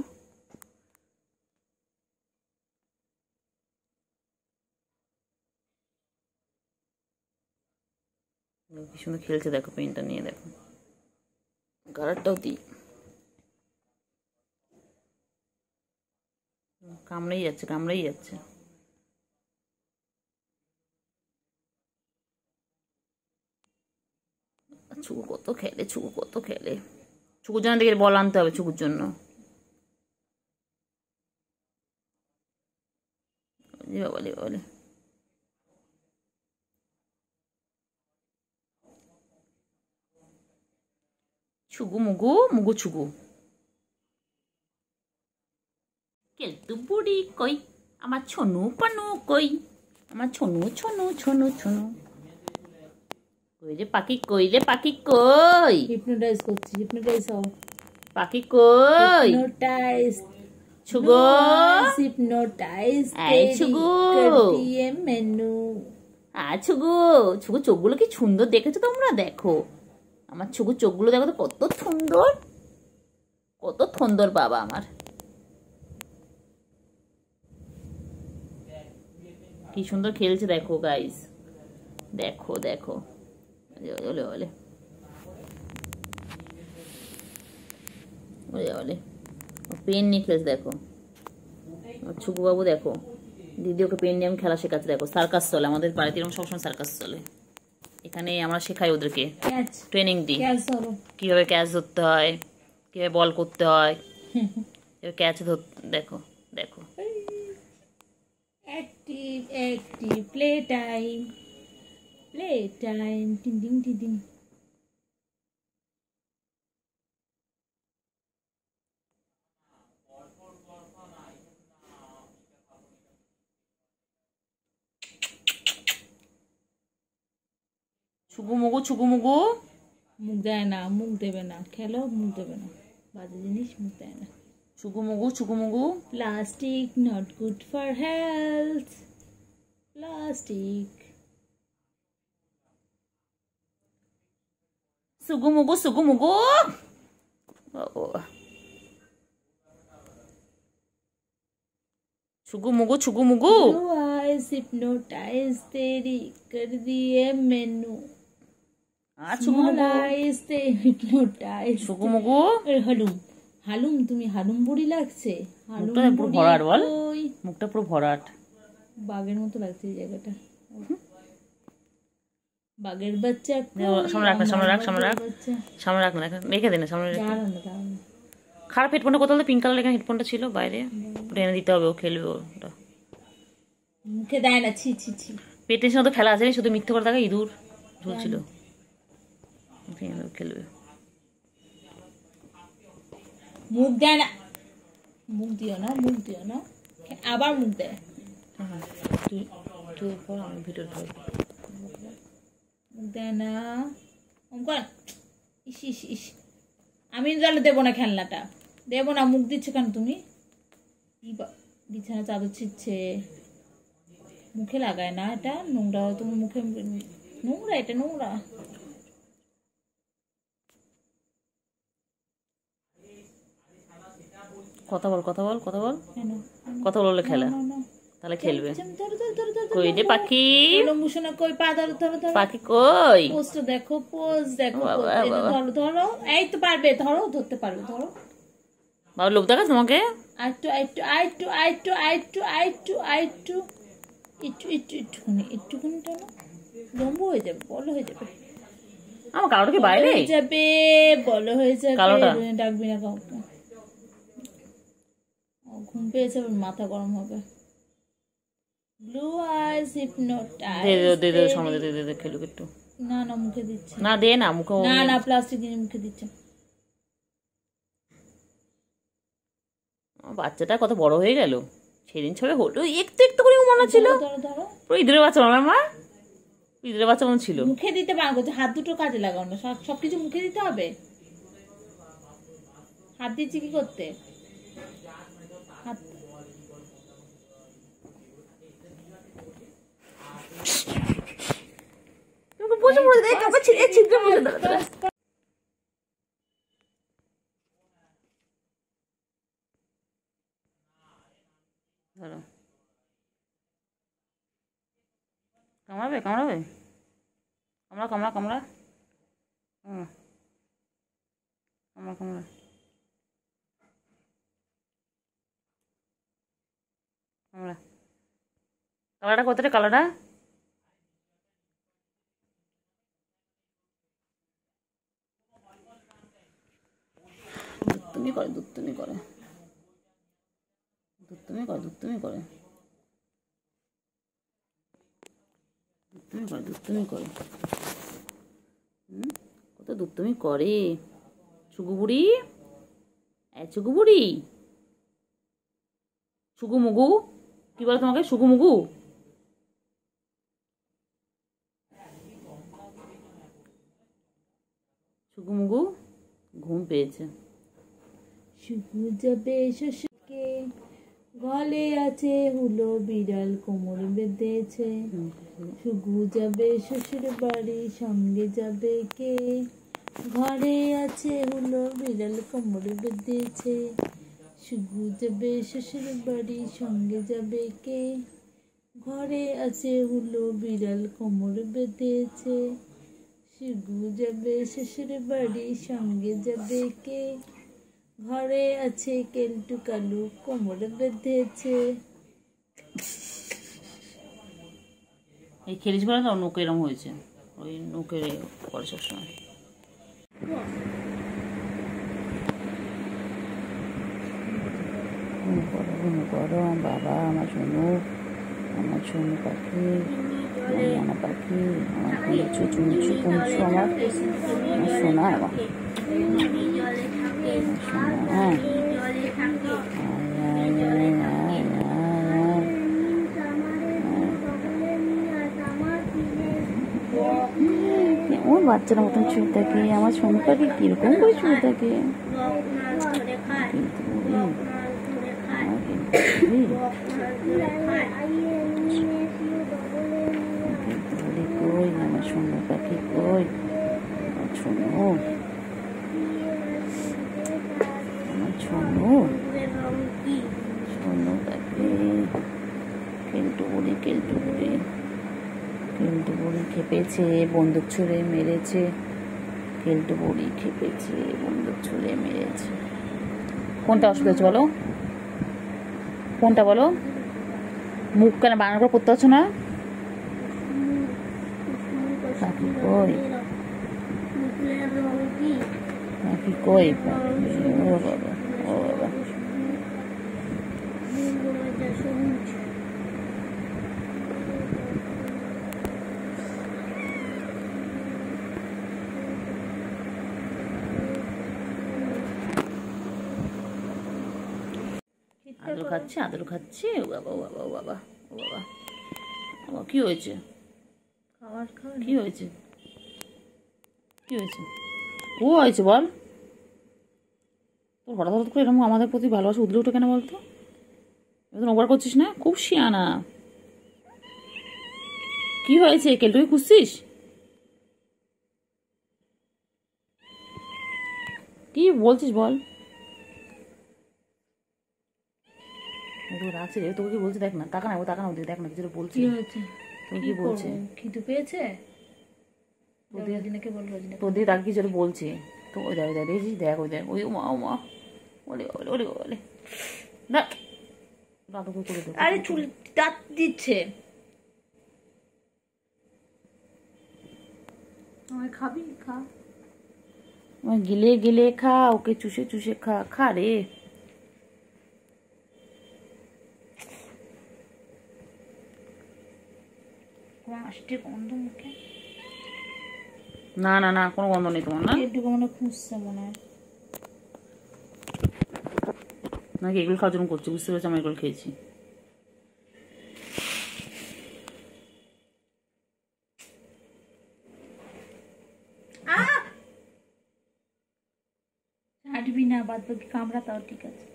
কি সুন্দর খেলছে দেখো, পেনটা নিয়ে দেখো, গাড়ারটাও দিই। কামড়েই যাচ্ছে, কামড়েই যাচ্ছে। ছুকু কত খেলে, ছুকু কত খেলে। ছুকুর জন্য দেখে বল আনতে হবে, ছুকুর জন্য। বলে বলে ছুগু মুগু, মুগু ছুগু। কেলতু বুড়ি কই, আমার ছনু পানু কই, আমার ছনু ছনু ছনু ছনু কই রে পাখি, কই রে পাখি কই। হিপনোটাইজ করছি, হিপনোটাইজ হও। পাখি কই, হিপনোটাইজ ছুগো, হিপনোটাইজ এই ছুগু, দিয়ে মেনু। ছুগু, ছুগু চোখগুলো কি সুন্দর দেখেছো তোমরা, দেখো আমার ছুগু চোখগুলো দেখো তো কত সুন্দর, কত সুন্দর বাবা আমার। কি সুন্দর খেলছে দেখো গাইস, দেখো দেখো। ওলে ওলে ওলে ওলে পেন নিয়ে খেলছে দেখো ছুকু বাবু। দেখো দিদি ওকে পেন নিয়ে আমি খেলা শেখাচ্ছে। দেখো সার্কাস চলে আমাদের বাড়িতে, এরকম সবসময় সার্কাস চলে। এখানে আমরা শেখাই ওদেরকে, ট্রেনিং দিই কিভাবে ক্যাচ ধরতে হয়, কিভাবে বল করতে হয়, ক্যাচ ধরতে। দেখো দেখো active active play time, play time, টিং টিং টিং। ছুকু মুগু, ছুকু মুগু। মুখ দেয় না, মুখ দেবে না, খেলো মুখ দেবে না, বাজে জিনিস মুখ দেয় না। ছুকু মুগু, ছুকু মুগু। Plastic not good for health, plastic. সুগু মুগু, সুগু মুগু। छुगु मुगु, छुगु मुगु। हिप्नोटाइज तेरी कर दिए मैनू। छुगु मुगु। हिप्नोटाइज छुगु मुगु। हालुम हालुम, তুমি হালুম বুড়ি লাগছে। মুখটা পুরো ভরাট বল, মুখটা পুরো ভরাট, বাঘের মতো লাগছে এই জায়গাটা। বাঘের বাচ্চা। সামনে রাখ না, সামনে রাখ, সামনে রাখ, সামনে রাখ না, রেখে দে না, সামনে রেখে। খারাপ হেডফোনটা কোথাও পিঙ্ক কালার লেখা হেডফোনটা ছিল বাইরে, ওটা এনে দিতে হবে, ও খেলবে ওটা। মুখে দেয় না, ছি ছি ছি। পেটের সাথে খেলা আছে, শুধু মিথ্যে করে থাকে, ইঁদুর ঝুলছিল, খেলবে। মুখ দেয় না, মুখ দিও না, মুখ দিও না, আবার মুখ দেয়। তুই পর, আমি ভিডিও করব। মুখ দেয় না, ইস ইস ইস। আমি তাহলে দেবো না খেলনাটা, দেবো না। মুখ দিচ্ছ কেন তুমি? বিছানা চাদর ছিচ্ছে, মুখে লাগায় না, এটা নোংরা, তোমার মুখে নোংরা, এটা নোংরা। কথা বল, কথা বল, কথা বল, কথা বললে খেলা, তাহলে খেলবে। কই রে পাখি, কই পা ধরো, ধরো ধরো পাখি, কই পোস্ট দেখো, পোজ দেখো, ধরো ধরো, এই তো পারবে, ধরো, ধরতে পারবে, ধরো। বাবা লোক দেখা তোমাকে, আইটু আইটু আইটু আইটু আইটু আইটু আইটু একটু একটু একটুখানি, একটুখানি টানো, লম্বা হয়ে যাবে, বলো হয়ে যাবে। আমার কালোটা কি বাইরে যাবে, বলো হয়ে যাবে, কালোটা ডাকবি না কাউকে, ঘুম পেয়েছে, মাথা গরম হবে। ব্লু আইজ হিপনোটাইজ, দে দে সামনে দে দে, খেলুক একটু। না না মুখে দিচ্ছে না, দে না মুখে, না না প্লাস্টিক দিয়ে মুখে দিচ্ছে। বাচ্চাটা কত বড় হয়ে গেল, সেদিন ছবে হলো একটু একটু করে মনে ছিল, পুরো ইঁদুরের বাচ্চা আমার মা, ইঁদুরের বাচ্চা মনে ছিল। মুখে দিতে পারবো, হাত দুটো কাজে লাগাও না, সবকিছু মুখে দিতে হবে, হাত দিচ্ছি কি করতে, হাত বসে পড়ে দেয়, তোকে ছিদ্র বসে দাও। ধরো, কামড়াবে, কামড়াবে, কামড়া কামড়া কামড়া, কামড়া কামড়া, কামড়া। কালারটা কোথায়, কালারটা দুত্তুমি করে, দুত্তুমি করে, দুত্তুমি করে, দুত্তুমি করে, দুত্তুমি করে, দুত্তুমি করে, কত দুত্তুমি করে। চুগু বুড়ি, চুগু বুড়ি, সুগু মুগু, কি বলে তোমাকে, সুগু মুগু, সুগু মুগু ঘুম পেয়েছে। শুকু যাবে শ্বশুরকে, গলে আছে হুলো, বিড়াল কোমর বেঁধেছে, শুকু যাবে শ্বশুর বাড়ি, সঙ্গে যাবে কে, ঘরে আছে হুলো, বিড়াল কোমর বেঁধেছে, শুকু যাবে শ্বশুর বাড়ি, সঙ্গে যাবে কে, ঘরে আছে হুলো, বিড়াল কোমর বেঁধেছে, শুকু যাবে শ্বশুর বাড়ি, সঙ্গে যাবে কে, ঘরে আছে কেলটু কালু, কোমর বেঁধেছে। এই খেলিস বলে না, নৌকে এরম হয়েছে, ওই নৌকে করে সবসময়। বাবা আমার সোনু, আমার সোনু পাখি, আমার পাখি, আমার কুঞ্চু চুঞ্চু কুঞ্চু, আমার সোনা, আমার সোনা, ওর বাচ্চার মতন শুয়ে থাকে, আমার সোনু পাখি কিরকম করে শুয়ে থাকে, কই আমার সোনু পাখি, কই সোনু, আমার সোনু, সোনু পাখি, কেলটু বুড়ি, কেলটু বুড়ি, কেলটু বুড়ি খেপেছে, বন্দুক ছুঁড়ে মেরেছে, কেলটু বুড়ি খেপেছে, বন্দুক ছুঁড়ে মেরেছে। কোনটা অসুবিধা হচ্ছে বলো, কোনটা বলো, মুখ কেন বানানো করে পড়তে পারছো না, পাখি কই, পাখি কই, ও বাবা, ও বাবা, আদর খাচ্ছে, আদর খাচ্ছে, ও বাবা, ও বাবা, ও বাবা, ও বাবা, বাবা কি হয়েছে, কি হয়েছে, কি হয়েছে, ও হয়েছে বল, তোর হঠাৎ হঠাৎ করে এরকম আমাদের প্রতি ভালোবাসা উদলে উঠে কেন বলতো, ওভার করছিস না, খুব শিয়ানা। কি হয়েছে, কেলটুকে খুঁজছিস? কি বলছিস বল। রাখছে রে, তোকে কি বলছে দেখ না, টাকা না, টাকা না, দেখ না কিছু বলছি। কি হয়েছে? তোকে কি বলছে? খিদে পেয়েছে? তোর দিয়ে তাকে কিছু বলছে তো। ওই দেখ দেখ দেখছিস, দেখ ওই দেখ, ওই মা ও মা, ওলে ওলে ওলে ওলে দেখ দাদুকে করে দেখ। আরে চুল দাঁত দিচ্ছে। আমায় খাবি? খা। গিলে গিলে খা, ওকে চুষে চুষে খা, খা রে। আসছে গন্ধ মুখে। না না না, কোনো গন্ধ নেই তোমার। না একটু মনে খুঁজছে মনে হয়, নাকি এগুলো খাওয়ার জন্য করছি, বুঝতে পারছি আমি এগুলো খেয়েছি। হাঁটবি না, বাদ বাকি কামড়া তাও ঠিক আছে।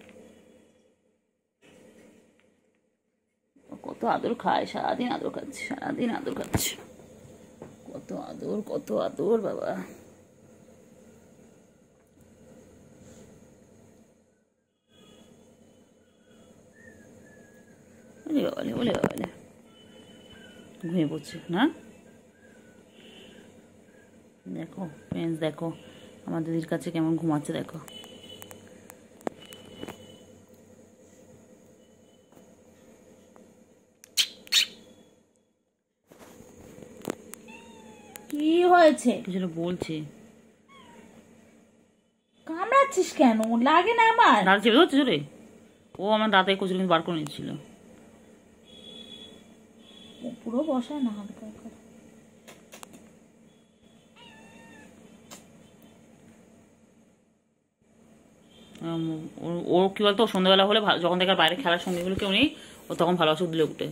কত আদর খায়, সারাদিন আদর খাচ্ছে, সারাদিন আদর খাচ্ছে। কত আদর, কত আদর বাবা। ওলে বাবালে, ওলে বাবালে, ঘুমিয়ে পড়ছে না। দেখো ফ্রেন্ডস, দেখো আমার দিদির কাছে কেমন ঘুমাচ্ছে দেখো। কি হয়েছে? কিছু বলছে। কামড়াচ্ছিস কেন? লাগে না আমার? দাঁত চেপে ধরছে রে। ও আমার দাঁতে কচুরি কিন্তু বার করে নিচ্ছিল। পুরো বসা না, হালকা করে। ও কি বলতো, সন্ধ্যাবেলা হলে যখন দেখার বাইরে খেলার সঙ্গীগুলো কেউ নেই, ও তখন ভালোবাসা দিলে উঠে।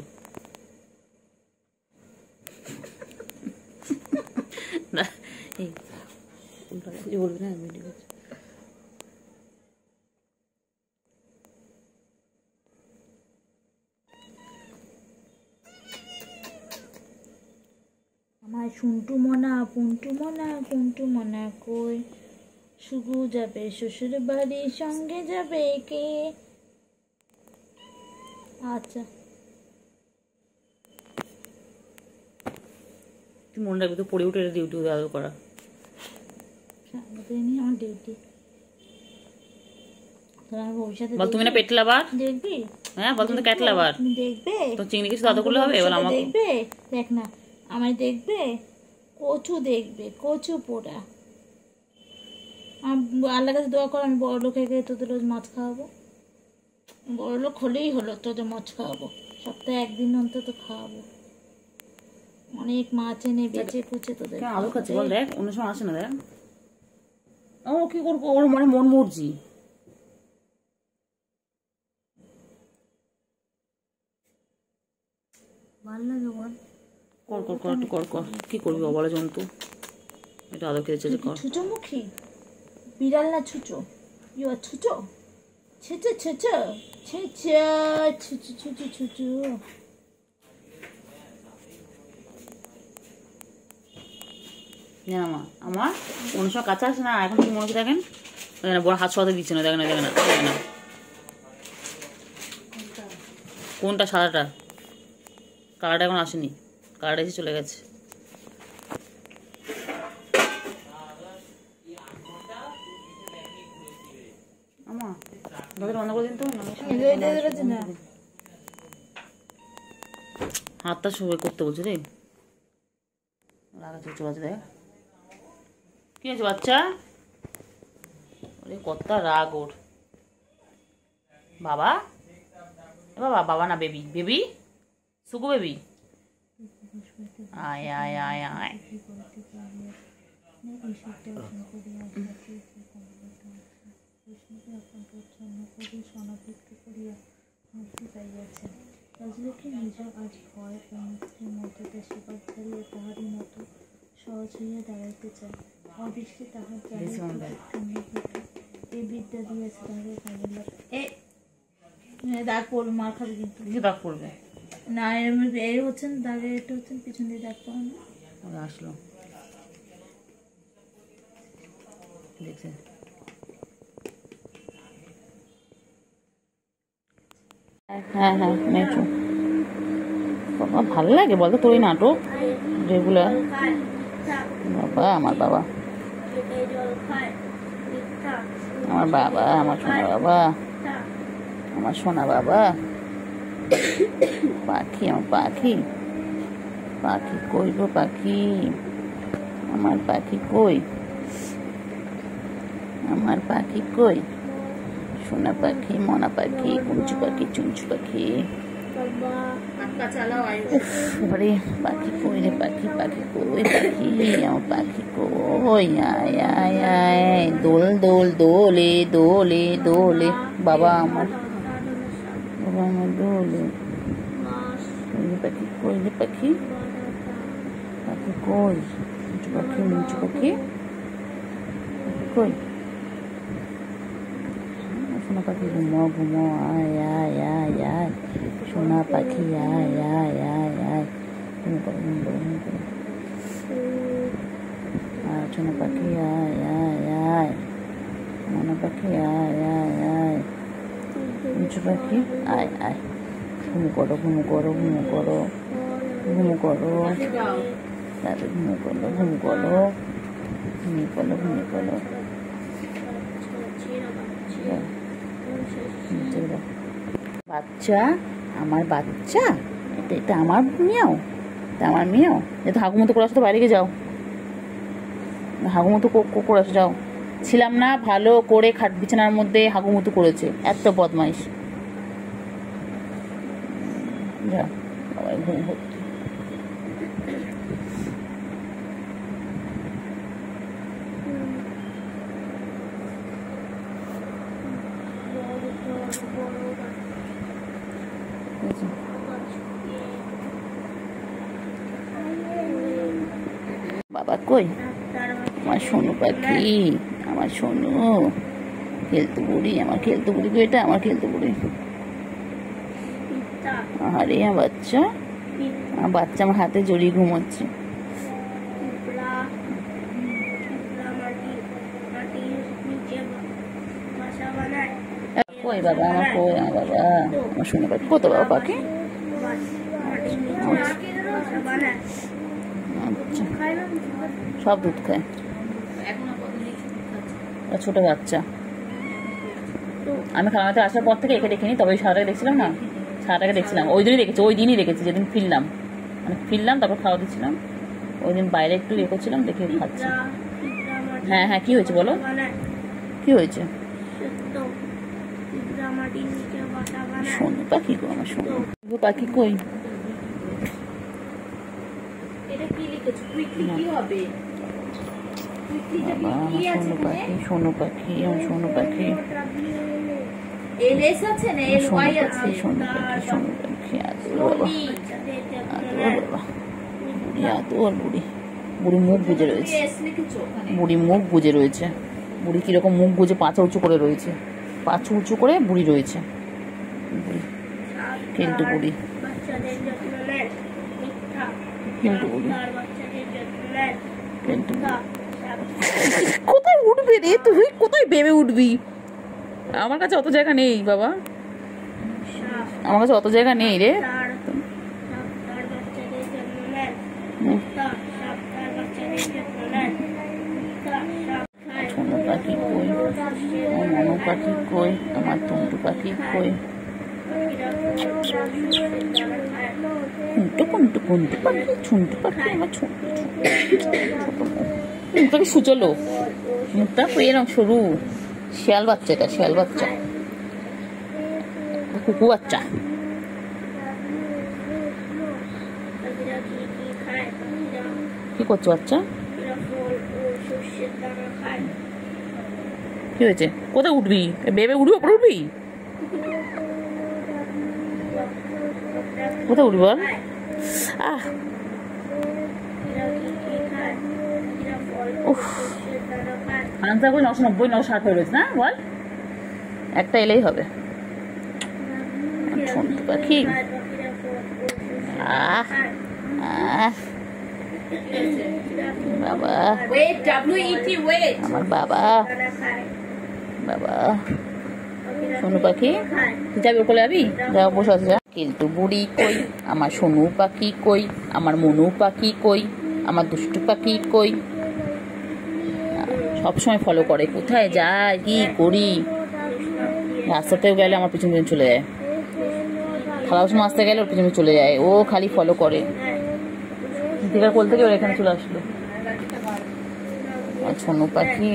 বলবি না আমার শুন্টু মনা, পুন্টু মনা, কুন্টু মনা কই? শুধু যাবে শ্বশুর বাড়ির সঙ্গে যাবে কে? আচ্ছা, তুই মনে রাখবি তো, পড়ে উঠে ডিউটি আদর করা। আমার ডিউটি। বল তুমি না পেট লাভার? দেখবি? হ্যাঁ বল, তুমি তো ক্যাট লাভার। দেখবে তো চিংড়ি কিছু আদর করলে হবে? বল আমাকে দেখবে। দেখ না, আমায় দেখবে। কচু দেখবে, কচু পোড়া। আল্লাহ কাছে দোয়া কর আমি বড় লোক হয়ে গেলে তোদের রোজ মাছ খাওয়াবো। বড় লোক হলেই হলো, তোদের মাছ খাওয়াবো, সপ্তাহে একদিন অন্তত খাওয়াবো। অনেক মাছ এনে বেচে কুচে তোদের আদর খাচ্ছে। বল দেখ, অন্য সময় আসে না। দেখ ও কি করবো, ওর মানে মন মর্জি। ভালো লাগে বল। কর কর কর কর কর, কি করবি বলে জন্তু। এটা আদর খেয়েছে যে কর। ছুচো মুখী বিড়াল না ছুচো? ইউ আর ছুচো, ছুচো ছুচো ছুচো ছুচো ছুচো ছুচো। মা আমার অন্য সময় কাছে আসে না, এখন কি মনে হচ্ছে দেখেন, বড় হাত সরাতে দিচ্ছে না। দেখেন না, দেখেন না, দেখেন না। কোনটা? সাদাটা? কালারটা এখন আসেনি, কালারটা এসে চলে গেছে। বন্ধ করে দিন তো, হাতটা সবাই করতে বলছে রে। চলে আছে দেখ। কি হয়েছে বাচ্চা? কত রাগ ওর। বাবা, বাবা, বাবা না বেবি, বেবি সুকু বেবি। আয় আয় আয় আয়। রাজলক্ষ্মী নিজেও আজ ভয় ও মুক্তির মধ্যে দেশাবাদ ছাড়িয়ে তাহারই মতো সহজ হইয়া দাঁড়াইতে চায়। অদৃষ্টে তাহার এই বিদ্যা দিয়েছে তাহাকে কাজে লাগে। দাগ পড়বে, মার খাবে কিন্তু। কিছু দাগ পড়বে না, এর হচ্ছে না দাগে, এটা হচ্ছে পিছন দিয়ে দাগ পড়ানো। আসলো দেখছেন। হ্যাঁ হ্যাঁ নেচো বাবা, ভালো লাগে বলতো তোর এই নাটক রেগুলার। বাবা আমার বাবা, আমার বাবা, আমার সোনা বাবা, আমার সোনা বাবা, পাখি, আমার পাখি, পাখি কই গো পাখি, আমার পাখি কই, আমার পাখি কই, সোনা পাখি, মনা পাখি, কুঞ্চু পাখি, চুঞ্চু পাখি। বাবারে পাখি কই রে, পাখি, পাখি কই, পাখি, আমার পাখি কই, আয় আয় আয়, দোল দোল দোলে দোলে দোলে, বাবা আমার, বাবা আমার দোলে। পাখি কই রে, পাখি, পাখি কই, মুচু পাখি, মুচু পাখি কই, সোনা পাখি ঘুমো ঘুমো, আয় আয় আয় আয়, সোনা পাখি আয় আয় আয় আয়, ঘুম করো ঘুম করো ঘুম করো, আয় সোনা পাখি আয় আয় আয়, সোনা পাখি আয় আয় আয়, মুচু পাখি আয় আয়, ঘুম করো ঘুম করো ঘুম করো ঘুম করো, তাদের ঘুম করো ঘুম করো, ঘুমিয়ে পড়ো ঘুমিয়ে পড়ো। বাচ্চা, আমার বাচ্চা, এটা এটা আমার মেয়েও, এটা আমার মেয়েও। যেহেতু হাগুমতো করে আসো তো বাইরে গিয়ে যাও, হাগুমতো করে আসো যাও। ছিলাম না ভালো করে খাট বিছানার মধ্যে হাগুমতো করেছে, এত বদমাইশ। যা বাবা ঘুম হচ্ছে। বাবা কই, আমার সোনু পাখি, আমার সোনু খেলতে বুড়ি, আমার খেলতে বুড়ি কই, এটা আমার খেলতে বুড়ি। আরে আমার বাচ্চা, আমার বাচ্চা আমার হাতে জড়িয়ে ঘুমোচ্ছে। কই বাবা আমার, কই আমার বাবা, আমার সোনু পাখি, কত বাবা পাখি। আচ্ছা সব দুধ খায়, ছোট বাচ্চা। আমি খাওয়াতে আসার পর থেকে একে দেখিনি, তবে ওই সারাটাকে দেখছিলাম না, সারাটাকে দেখছিলাম ওই দিনই দেখেছি, ওই দিনই দেখেছি যেদিন ফিরলাম, মানে ফিরলাম তারপর খাওয়া দিচ্ছিলাম, ওই দিন বাইরে একটু ইয়ে করছিলাম, দেখে খাচ্ছি। হ্যাঁ হ্যাঁ কি হয়েছে বলো, কি হয়েছে? সোনু পাখি গো, আমার সোনু পাখি কই, বাবা আমার সোনু পাখি, সোনু পাখি, আমার সোনু পাখি, সোনু পাখি, সোনু পাখি, সোনু পাখি, আদর বাবা, আদর বাবা, বুড়ি আদর, বুড়ি, বুড়ি মুখ গুজে রয়েছে, বুড়ি মুখ গুজে রয়েছে, বুড়ি কিরকম মুখ গুজে পাঁচা উঁচু করে রয়েছে, পাঁচু উঁচু করে বুড়ি রয়েছে, বুড়ি কিন্তু বুড়ি, কিন্তু বুড়ি, কিন্তু কোথায় উঠবে রে তুই, কোথায় বেবে উঠবি? আমার কাছে অত জায়গা নেই বাবা, আমার কাছে অত জায়গা নেই রে। সোনু পাখি কই, আমার মনু পাখি কই, আমার টুন্টু পাখি কই, কুন্টু কুন্টু কুন্টু পাখি, ছুন্টু পাখি, আমার ছোট মুখটাকে সুচলো, মুখটা এরকম সরু, শিয়াল বাচ্চা, এটা শিয়াল বাচ্চা, কুকু বাচ্চা। কি করছো বাচ্চা, কি হয়েছে? কোথায় উঠবি? বেবে উঠবি, ওপরে উঠবি? কোথায় উঠবি বল? আহ উফ, আনসার করে 990 960 হয়ে রয়েছে না, বল একটা এলেই হবে। ছোট্ট পাখি। আহ আহ বাবা, আমার বাবা বাবা সোনু পাখি, তুই যাবি ওর কোলে যাবি? যা বসে আছে, যা। কিন্তু বুড়ি কই, আমার সোনু পাখি কই, আমার মনু পাখি কই, আমার দুষ্টু পাখি কই? সবসময় ফলো করে, কোথায় যায় কি করি, রাস্তাতেও গেলে আমার পিছন পিছন চলে যায়, থালা বাসন মাজতে গেলে ওর পিছনে চলে যায়, ও খালি ফলো করে। দীঘার কোল থেকে ওর এখানে চলে আসলো সোনু পাখি।